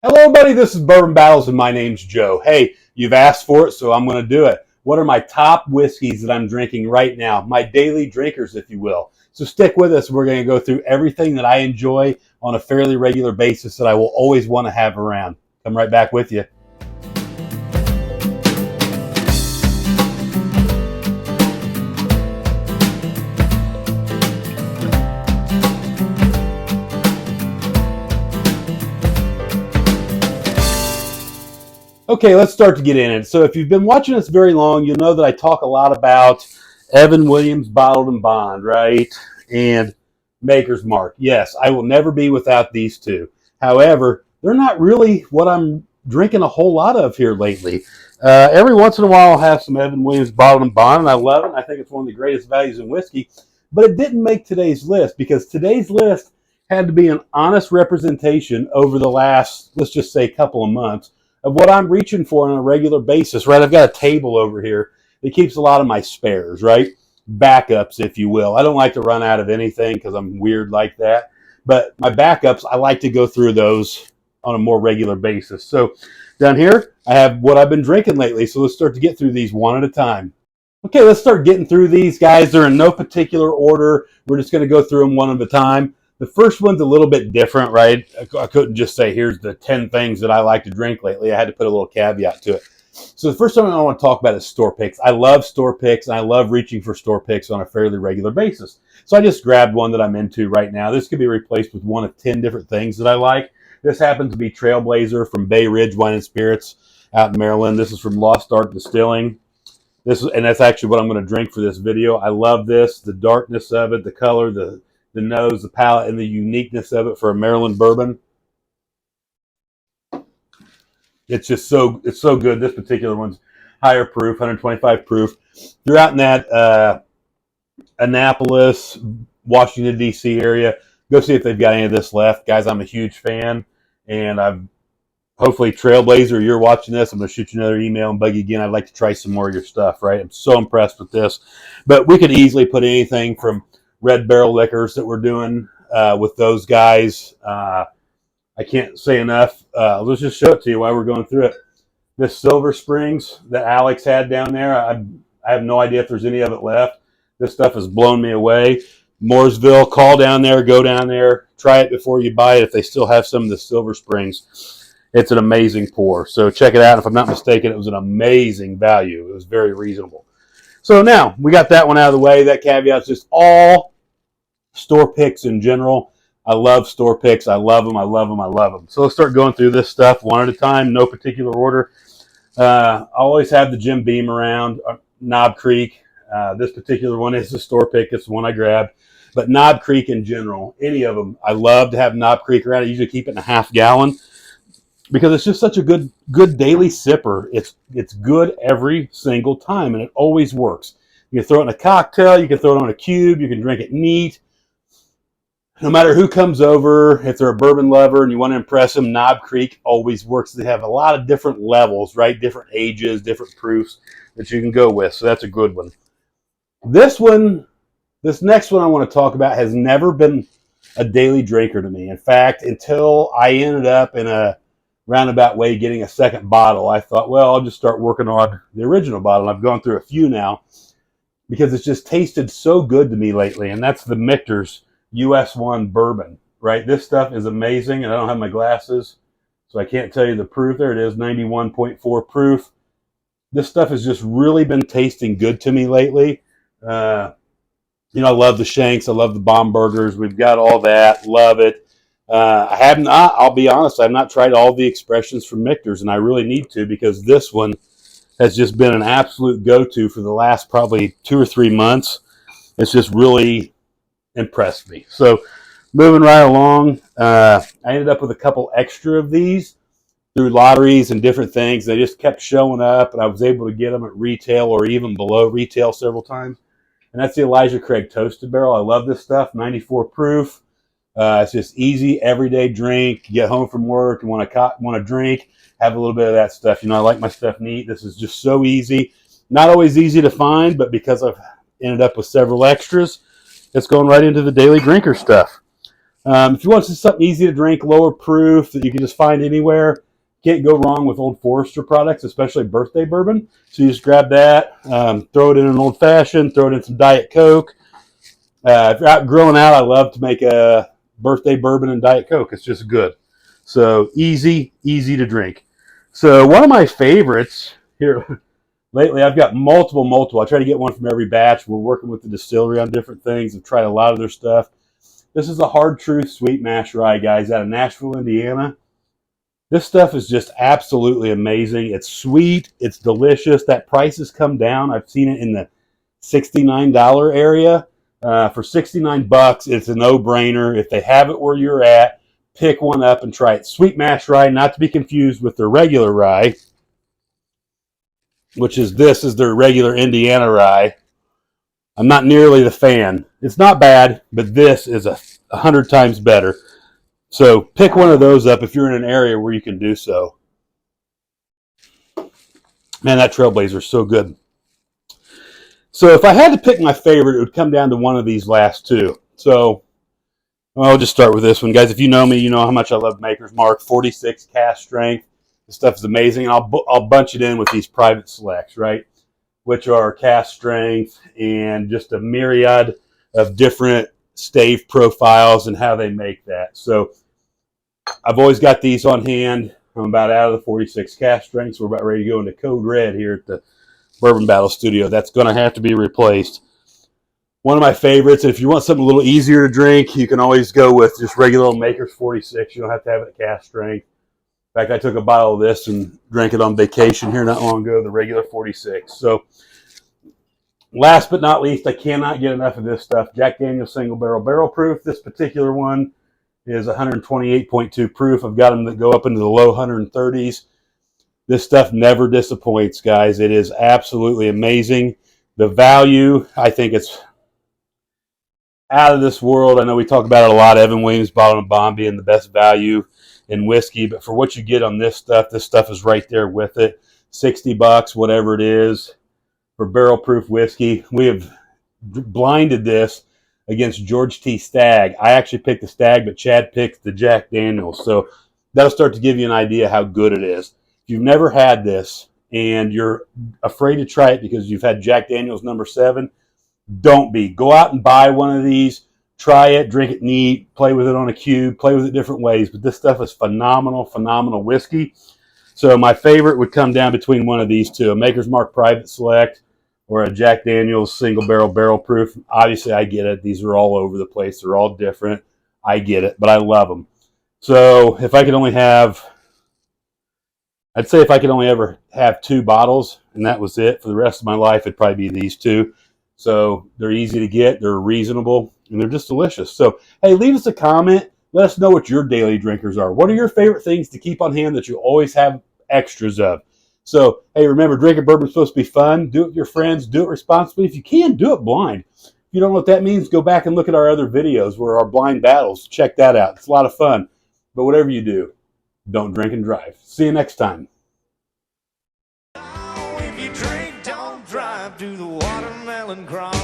Hello, everybody. This is Bourbon Battles, and my name's Joe. Hey, you've asked for it, so I'm going to do it. What are my top whiskeys that I'm drinking right now? My daily drinkers, if you will. So stick with us. We're going to go through everything that I enjoy on a fairly regular basis that I will always want to have around. Come right back with you. Okay, let's start to get in it. So if you've been watching us very long, you'll know that I talk a lot about Evan Williams Bottled and Bond, right? And Maker's Mark. Yes, I will never be without these two. However, they're not really what I'm drinking a whole lot of here lately. Every once in a while, I'll have some Evan Williams Bottled and Bond, and I love it. I think it's one of the greatest values in whiskey. But it didn't make today's list because today's list had to be an honest representation over the last, let's just say, couple of months of what I'm reaching for on a regular basis, right? I've got a table over here that keeps a lot of my spares, right? Backups, if you will. I don't like to run out of anything because I'm weird like that. But my backups, I like to go through those on a more regular basis. So down here, I have what I've been drinking lately. So let's start to get through these one at a time. Okay, let's start getting through these, guys. They're in no particular order. We're just going to go through them one at a time. The first one's a little bit different, right? I couldn't just say, here's the 10 things that I like to drink lately. I had to put a little caveat to it. So the first one I want to talk about is store picks. I love store picks, and I love reaching for store picks on a fairly regular basis. So I just grabbed one that I'm into right now. This could be replaced with one of 10 different things that I like. This happens to be Trailblazer from Bay Ridge Wine and Spirits out in Maryland. This is from Lost Art Distilling. And that's actually what I'm going to drink for this video. I love this, the darkness of it, the color, the nose, the palate, and the uniqueness of it for a Maryland bourbon. It's just it's so good. This particular one's higher proof, 125 proof. If you're out in that Annapolis, Washington, D.C. area, go see if they've got any of this left. Guys, I'm a huge fan, and hopefully Trailblazer, you're watching this. I'm going to shoot you another email and bug you again. I'd like to try some more of your stuff, right? I'm so impressed with this. But we could easily put anything from Red Barrel Liquors that we're doing with those guys. I can't say enough. Let's just show it to you while we're going through it. This Silver Springs that Alex had down there, I have no idea if there's any of it left. This stuff has blown me away. Mooresville, call down there, go down there, try it before you buy it if they still have some of the Silver Springs. It's an amazing pour. So check it out. If I'm not mistaken, it was an amazing value. It was very reasonable. So now we got that one out of the way. That caveat's just all store picks in general. I love store picks. I love them. I love them. I love them. So let's start going through this stuff one at a time, no particular order. I always have the Jim Beam around, Knob Creek. This particular one is the store pick. It's the one I grabbed. But Knob Creek in general, any of them, I love to have Knob Creek around. I usually keep it in a half gallon because it's just such a good daily sipper. It's good every single time, and it always works. You can throw it in a cocktail. You can throw it on a cube. You can drink it neat. No matter who comes over, if they're a bourbon lover and you want to impress them, Knob Creek always works. They have a lot of different levels, right? Different ages, different proofs that you can go with. So that's a good one. This next one I want to talk about has never been a daily drinker to me. In fact, until I ended up in a roundabout way getting a second bottle, I thought, well, I'll just start working on the original bottle. I've gone through a few now because it's just tasted so good to me lately, and that's the Michter's US1 bourbon, right? This stuff is amazing, and I don't have my glasses, so I can't tell you the proof. There it is, 91.4 proof. This stuff has just really been tasting good to me lately. I love the Shanks. I love the Bombergers. We've got all that. Love it. I have not, I'll be honest, I've not tried all the expressions from Michter's, and I really need to because this one has just been an absolute go-to for the last probably 2 or 3 months. It's just really impressed me. So moving right along, I ended up with a couple extra of these through lotteries and different things. They just kept showing up, and I was able to get them at retail or even below retail several times. And that's the Elijah Craig Toasted Barrel. I love this stuff, 94 proof. It's just easy, everyday drink. You get home from work and want to drink, have a little bit of that stuff. I like my stuff neat. This is just so easy. Not always easy to find, but because I've ended up with several extras, it's going right into the daily drinker stuff. If you want something easy to drink, lower proof that you can just find anywhere, can't go wrong with Old Forester products, especially birthday bourbon. So you just grab that, throw it in an old fashioned, throw it in some Diet Coke. If you're out grilling out, I love to make a birthday bourbon and Diet Coke. It's just good. So easy to drink. So one of my favorites here lately, I've got multiple. I try to get one from every batch. We're working with the distillery on different things. I've tried a lot of their stuff. This is a Hard Truth Sweet Mash Rye, guys, out of Nashville, Indiana. This stuff is just absolutely amazing. It's sweet. It's delicious. That price has come down. I've seen it in the $69 area. For 69 bucks, it's a no-brainer. If they have it where you're at, pick one up and try it. Sweet Mash Rye, not to be confused with their regular rye, which is this is their regular Indiana rye. I'm not nearly the fan. It's not bad, but this is 100 times better. So pick one of those up if you're in an area where you can do so. Man, that Trailblazer is so good. So if I had to pick my favorite, it would come down to one of these last two. So I'll just start with this one. Guys, if you know me, you know how much I love Maker's Mark. 46 cast strength. This stuff is amazing. And I'll bunch it in with these private selects, right? Which are cast strength and just a myriad of different stave profiles and how they make that. So I've always got these on hand. I'm about out of the 46 cast strengths. We're about ready to go into Code Red here at the Bourbon Battle Studio. That's going to have to be replaced. One of my favorites, if you want something a little easier to drink, you can always go with just regular old Maker's 46. You don't have to have it at cast strength. In fact, I took a bottle of this and drank it on vacation here not long ago, the regular 46. So last but not least, I cannot get enough of this stuff. Jack Daniel's Single Barrel Proof. This particular one is 128.2 proof. I've got them that go up into the low 130s. This stuff never disappoints, guys. It is absolutely amazing. The value, I think it's out of this world. I know we talk about it a lot. Evan Williams Bottle and Bond being the best value in whiskey, but for what you get on this stuff is right there with it. 60 bucks, whatever it is, for barrel proof whiskey. We have blinded this against George T. Stagg. I actually picked the Stagg, but Chad picked the Jack Daniels. So that'll start to give you an idea how good it is. If you've never had this and you're afraid to try it because you've had Jack Daniels number 7, don't be. Go out and buy one of these. Try it, drink it neat, play with it on a cube, play with it different ways. But this stuff is phenomenal whiskey. So my favorite would come down between one of these two, a Maker's Mark Private Select or a Jack Daniel's Single Barrel Proof. Obviously, I get it. These are all over the place. They're all different. I get it, but I love them. So if I could only have, I'd say if I could only ever have 2 bottles and that was it for the rest of my life, it'd probably be these two. So they're easy to get, they're reasonable, and they're just delicious. So, hey, leave us a comment. Let us know what your daily drinkers are. What are your favorite things to keep on hand that you always have extras of? So, hey, remember, drinking bourbon is supposed to be fun. Do it with your friends. Do it responsibly. If you can, do it blind. If you don't know what that means, go back and look at our other videos where our blind battles. Check that out. It's a lot of fun. But whatever you do, don't drink and drive. See you next time. If you drink, don't drive to the watermelon crop.